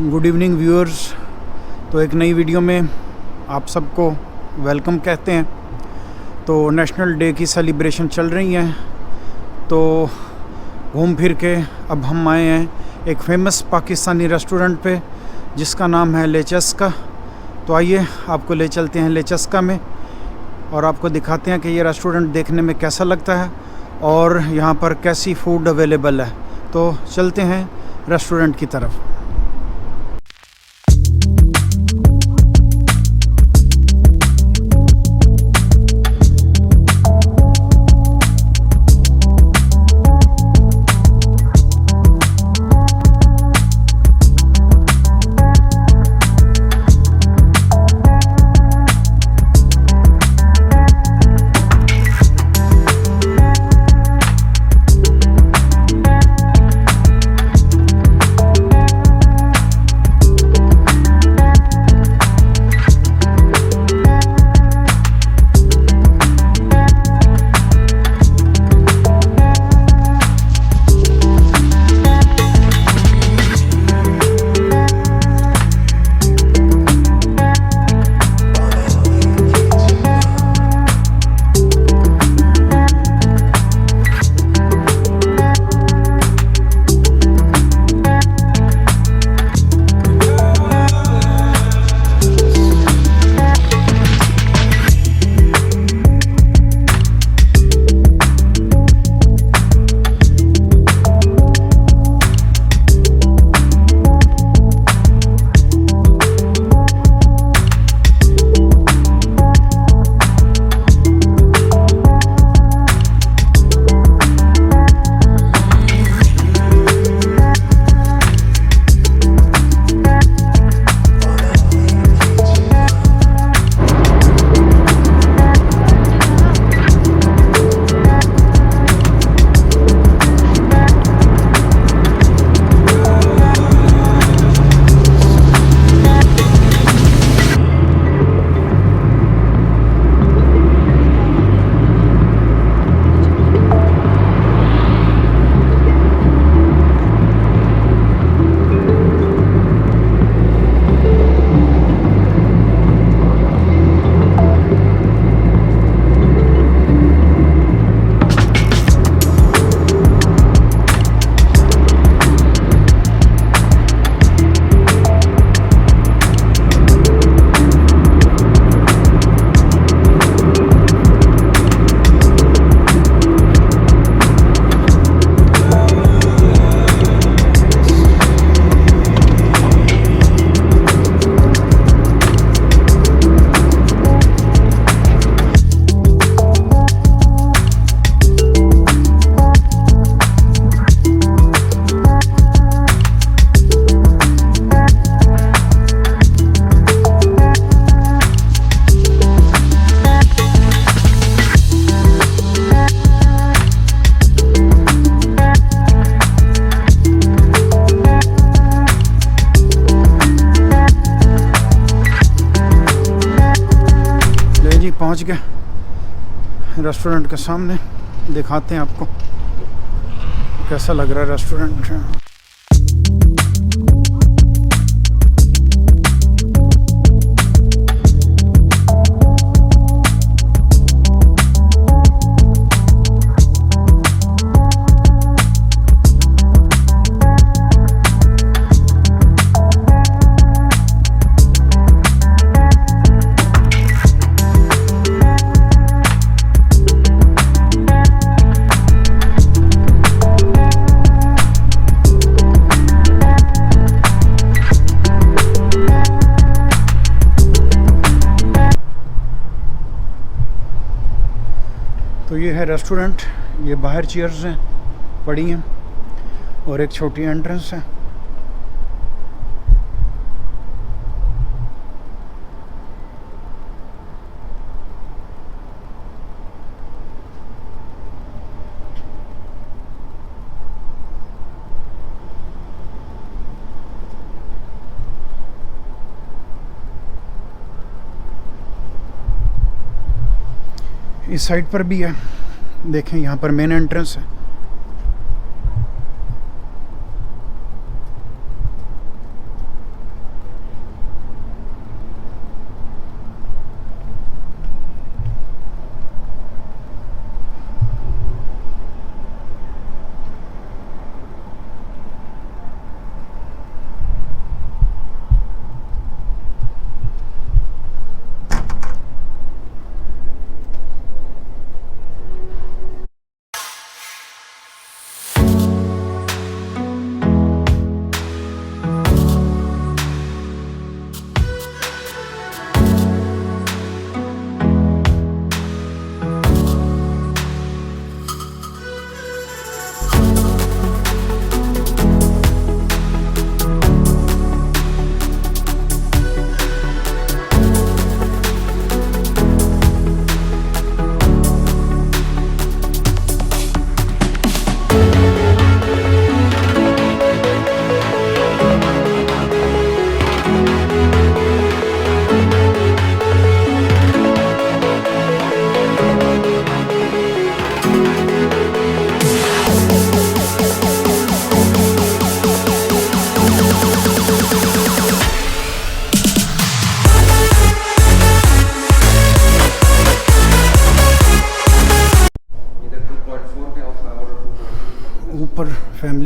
Good evening viewers. तो एक नई वीडियो में आप सबको वेलकम कहते हैं। तो नेशनल डे की सेलिब्रेशन चल रही हैं, तो घूम फिर के अब हम आए हैं एक फेमस पाकिस्तानी रेस्टोरेंट पे जिसका नाम है लेचस्का। तो आइए आपको ले चलते हैं लेचस्का में और आपको दिखाते हैं कि ये रेस्टोरेंट देखने में कैसा लगता है और यहाँ पर कैसी फ़ूड अवेलेबल है। तो चलते हैं रेस्टोरेंट की तरफ। पहुंच गए रेस्टोरेंट के सामने, दिखाते हैं आपको कैसा लग रहा है रेस्टोरेंट। तो ये है रेस्टोरेंट, ये बाहर चेयर्स हैं पड़ी हैं और एक छोटी एंट्रेंस है। इस साइड पर भी है, देखें यहाँ पर मेन एंट्रेंस है।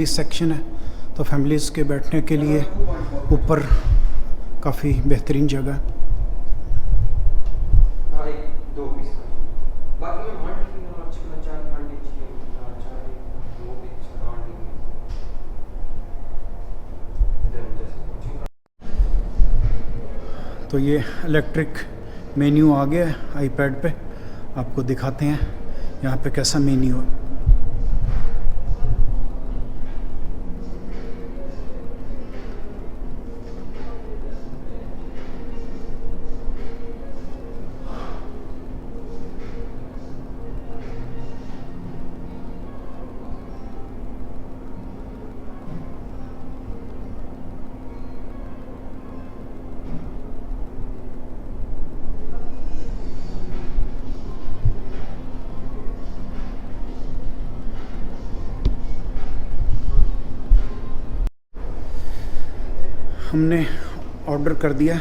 फैमिली सेक्शन है, तो फैमिलीज़ के बैठने के लिए ऊपर काफ़ी बेहतरीन जगह है। तो ये इलेक्ट्रिक मेन्यू आ गया है आईपैड पे, आपको दिखाते हैं यहाँ पे कैसा मेन्यू है। हमने ऑर्डर कर दिया,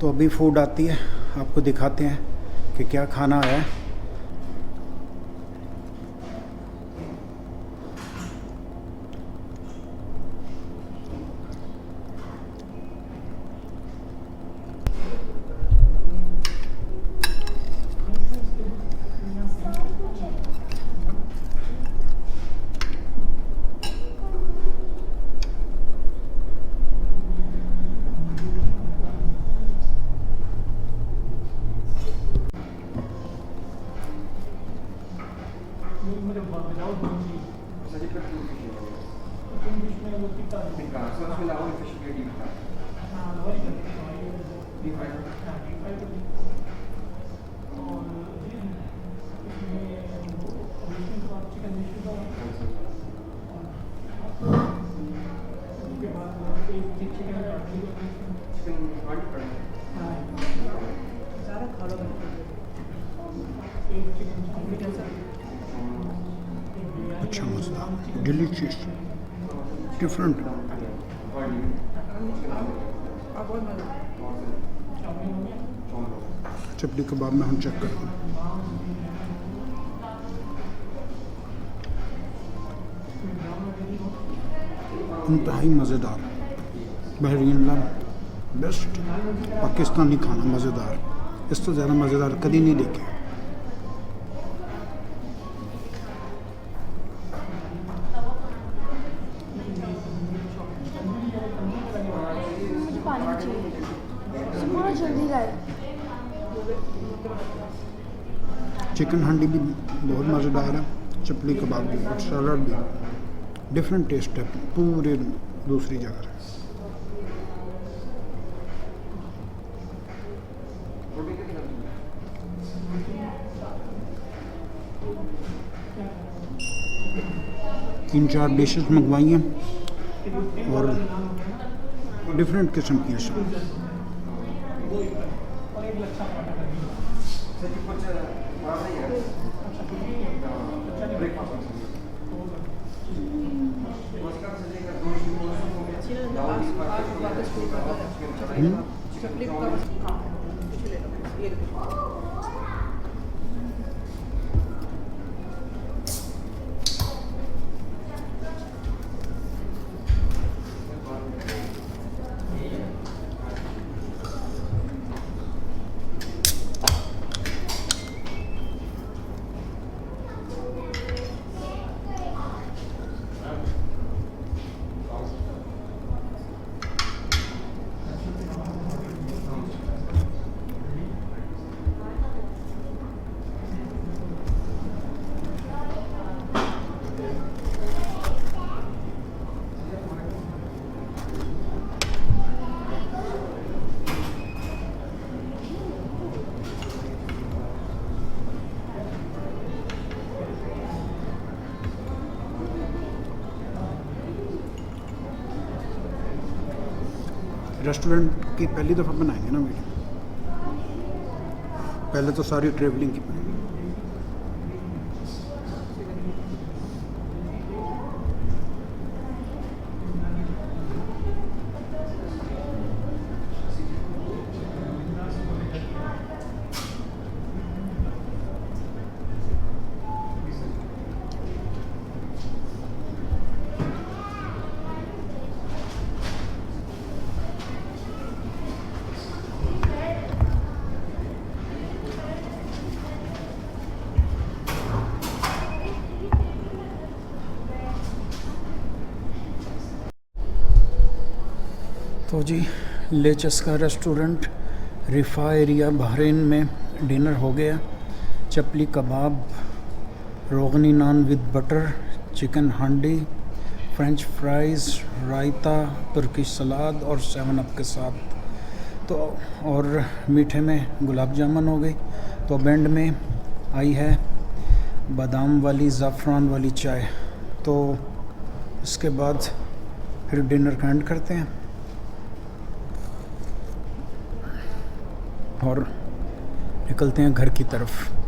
तो अभी फूड आती है, आपको दिखाते हैं कि क्या खाना आया है। अच्छा मज़ा, डिलीशियस, डिफरेंट। चपली कबाब में हम चेक करते हैं। इंतहाई मज़ेदार, बहरीन बेस्ट पाकिस्तानी खाना मज़ेदार, इससे ज़्यादा मज़ेदार कभी नहीं देखे। चिकन हांडी भी बहुत मज़ेदार है, चपली कबाब भी और सलाद भी, डिफरेंट टेस्ट है, पूरे दूसरी जगह है। तीन चार डिशेस मंगवाई हैं और डिफरेंट किस्म की सब। रेस्टोरेंट की पहली दफ़ा बनाएंगे ना वीडियो, पहले तो सारी ट्रैवलिंग की बनाएंगे। तो जी लेचस्का रेस्टोरेंट रिफ़ा एरिया बहरीन में डिनर हो गया। चपली कबाब, रोगनी नान विद बटर, चिकन हांडी, फ्रेंच फ्राइज़, रायता, तुर्किश सलाद और 7 अप के साथ। तो और मीठे में गुलाब जामुन हो गई। तो बैंड में आई है बादाम वाली ज़ाफ़रान वाली चाय। तो इसके बाद फिर डिनर का एंड करते हैं और निकलते हैं घर की तरफ।